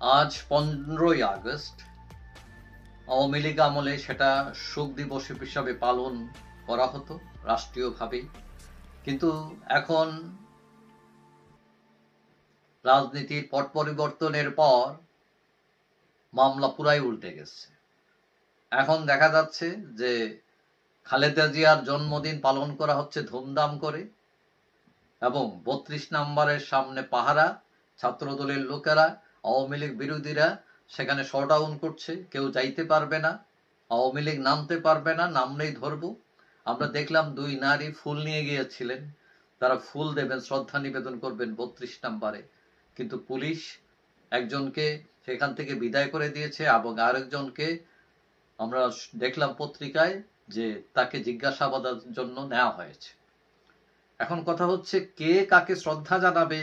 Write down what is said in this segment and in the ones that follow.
আজ 15ই আগস্ট। আওয়ামী লীগ আমলে সেটা শোক দিবস হিসাবে পালন করা হতো রাষ্ট্রীয়ভাবেই, কিন্তু এখন রাজনীতির পট পরিবর্তনের পর মামলা পুরাই উল্টে গেছে। এখন দেখা যাচ্ছে যে খালেদা জিয়ার জন্মদিন পালন করা হচ্ছে ধুমধাম করে, এবং 32 নম্বরের সামনে পাহারা, ছাত্রদলের লোকেরা, আওয়ামী লীগ বিরোধীরা সেখানে শটডাউন করছে, কেউ যাইতে পারবে না, আওয়ামী লীগ নামতে পারবে না, নামলেই ধরবো। আমরা দেখলাম 2 নারী ফুল নিয়ে গিয়েছিলেন, তারা ফুল দেবেন, শ্রদ্ধা নিবেদন করবেন 32 নম্বরে, কিন্তু পুলিশ একজনকে সেখান থেকে বিদায় করে দিয়েছে এবং আরেকজনকে আমরা দেখলাম পত্রিকায় যে তাকে জিজ্ঞাসাবাদের জন্য নেওয়া হয়েছে। এখন কথা হচ্ছে কে কাকে শ্রদ্ধা জানাবে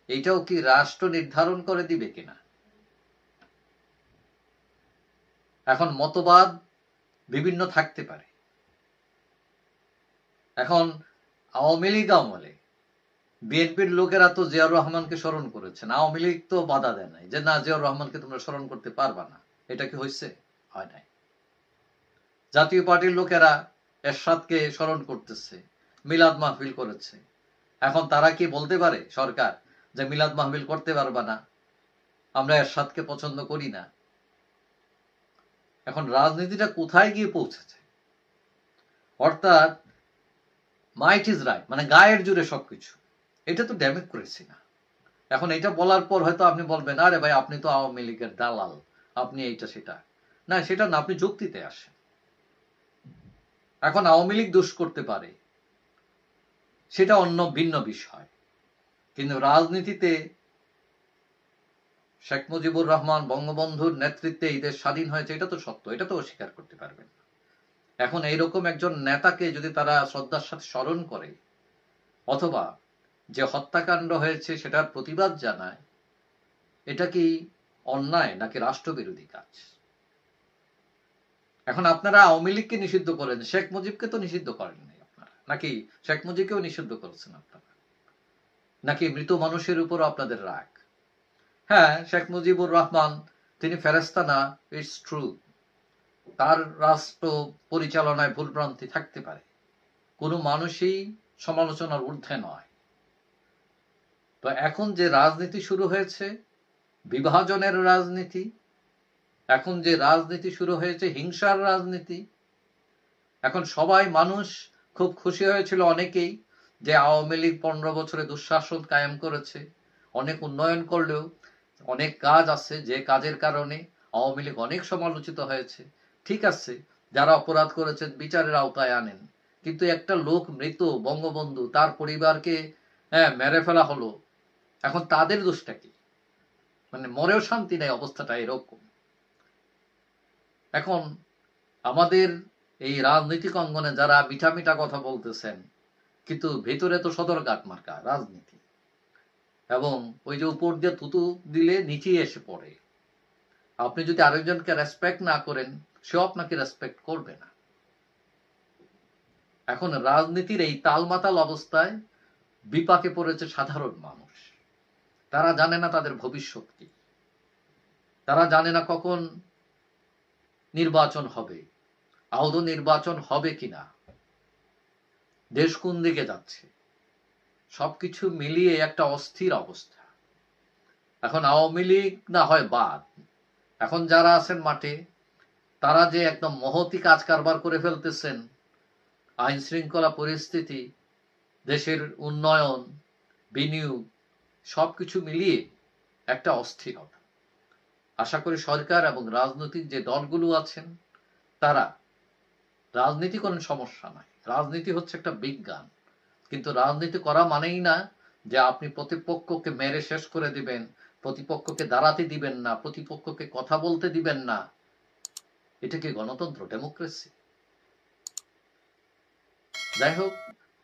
এইটাও কি রাষ্ট্র নির্ধারণ করে দিবে কিনা? এখন মতবাদ বিভিন্ন থাকতে পারে। এখন আওয়ামী লীগ আমলে বিএনপির লোকেরা তো জিয়াউর রহমানকে স্মরণ করেছেন, আওয়ামী লীগ তো বাধা দেয় নাই যে না, জিয়াউর রহমানকে তোমরা স্মরণ করতে পারবা না। এটা কি হয়েছে? হয় নাই। জাতীয় পার্টির লোকেরা এরশাদকে স্মরণ করতেছে, মিলাদ মাহফিল করেছে। এখন তারা কি বলতে পারে সরকার যে মিলাদ মাহফিল করতে পারবা না, আমরা এরশাদকে পছন্দ করি না? এখন রাজনীতিটা কোথায় গিয়ে পৌঁছেছে? অর্থাৎ মাইট ইজ রাইট, মানে গায়ের জোরে সবকিছু। এটা তো ডেমোক্রেসি না। এখন এটা বলার পর হয়তো আপনি বলবেন আরে ভাই আপনি তো আওয়ামী লীগের দালাল, আপনি এইটা সেটা। না, সেটা না, আপনি যুক্তিতে আসেন। এখন আওয়ামী লীগ দোষ করতে পারে, সেটা অন্য ভিন্ন বিষয়, কিন্তু রাজনীতিতে শেখ মুজিবুর রহমান বঙ্গবন্ধুর নেতৃত্বে এই দেশ স্বাধীন হয়েছে, এটা তো সত্য, এটা তো অস্বীকার করতে পারবেন না। এখন এইরকম একজন নেতাকে যদি তারা শ্রদ্ধার সাথে স্মরণ করে অথবা যে হত্যাকাণ্ড হয়েছে সেটার প্রতিবাদ জানায়, এটা কি অন্যায় নাকি রাষ্ট্রবিরোধী কাজ? এখন আপনারা আওয়ামী লীগকে নিষিদ্ধ করেন, শেখ মুজিবকে তো নিষিদ্ধ করেন নাই আপনারা, নাকি শেখ মুজিবকেও নিষিদ্ধ করেছেন আপনারা? নাকি মৃত মানুষের উপর আপনাদের রাগ? হ্যাঁ, শেখ মুজিবুর রহমান তিনি ফেরেশতা না, ইটস ট্রু। তার রাষ্ট্র পরিচালনায় ভুলভ্রান্তি থাকতে পারে, কোনো মানুষই সমালোচনার ঊর্ধ্বে নয়। তো এখন যে রাজনীতি শুরু হয়েছে, বিভাজনের রাজনীতি, এখন যে রাজনীতি শুরু হয়েছে হিংসার রাজনীতি, এখন সবাই মানুষ খুব খুশি হয়েছিল অনেকেই যে আওয়ামী লীগ 15 বছরে দুঃশাসন কায়েম করেছে, অনেক উন্নয়ন করলেও অনেক কাজ আছে যে কাজের কারণে আওয়ামী লীগ অনেক সমালোচিত হয়েছে। ঠিক আছে, যারা অপরাধ করেছেন বিচারের আওতায় আনেন, কিন্তু একটা লোক মৃত, বঙ্গবন্ধু, তার পরিবারকে মেরে ফেলা হলো, এখন তাদের দোষটা কি? মানে মরেও শান্তি নেই, অবস্থাটা এরকম। এখন আমাদের এই রাজনৈতিক অঙ্গনে যারা মিঠা মিঠা কথা বলতেছেন, কিন্তু ভেতরে তো সদরঘাট মার্কা রাজনীতি, এবং ওই যে উপর দিয়ে থুতু দিলে নিচেই এসে পড়ে। আপনি যদি আরেকজনকে রেসপেক্ট না করেন, সেও আপনাকে রেসপেক্ট করবে না। এখন রাজনীতির এই তালমাতাল অবস্থায় বিপাকে পড়েছে সাধারণ মানুষ। তারা জানে না তাদের ভবিষ্যৎ কি, তারা জানে না কখন নির্বাচন হবে, আদৌ নির্বাচন হবে কিনা, দেশ কোন দিকে যাচ্ছে, সবকিছু মিলিয়ে একটা অস্থির অবস্থা। এখন আওয়ামী লীগ না হয় বাদ, এখন যারা আছেন মাঠে তারা যে একদম মহতি কাজ কারবার করে ফেলতেছেন, আইন শৃঙ্খলা পরিস্থিতি, দেশের উন্নয়ন, বিনিয়োগ, সবকিছু মিলিয়ে একটা অস্থিরতা। আশা করি সরকার এবং রাজনৈতিক যে দলগুলো আছেন তারা, রাজনীতি কোনো সমস্যা নাই, রাজনীতি হচ্ছে একটা বিজ্ঞান, কিন্তু রাজনীতি করা মানেই না যে আপনি প্রতিপক্ষকে মেরে শেষ করে দিবেন, প্রতিপক্ষকে দাঁড়াতে দিবেন না, প্রতিপক্ষকে কথা বলতে দিবেন না। এটা কি গণতন্ত্র, ডেমোক্রেসি? যাই হোক,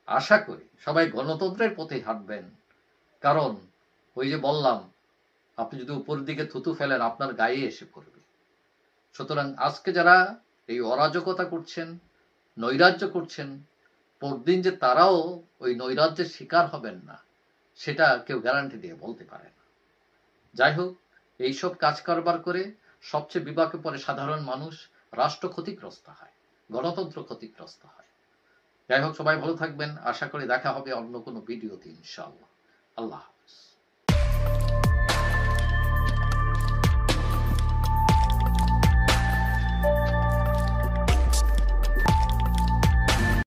আশা করি সবাই গণতন্ত্রের পথে হাঁটবেন, কারণ ওই যে বললাম, আপনি যদি উপর দিকে থুতু ফেলেন আপনার গায়ে এসে পড়বে। সুতরাং আজকে যারা এই অরাজকতা করছেন, নৈরাজ্য করছেন, পরদিন যে তারাও ওই নৈরাজ্যের শিকার হবেন না, সেটা কেউ গ্যারান্টি দিয়ে বলতে পারে না। যাই হোক, এইসব কাজ কারবার করে সবচেয়ে বিপাকে পড়ে সাধারণ মানুষ, রাষ্ট্র ক্ষতিগ্রস্ত হয়, গণতন্ত্র ক্ষতিগ্রস্ত হয়। যাই হোক, সবাই ভালো থাকবেন। আশা করি দেখা হবে অন্য কোনো ভিডিওতে ইনশাআল্লাহ। আল্লাহ হাফেজ।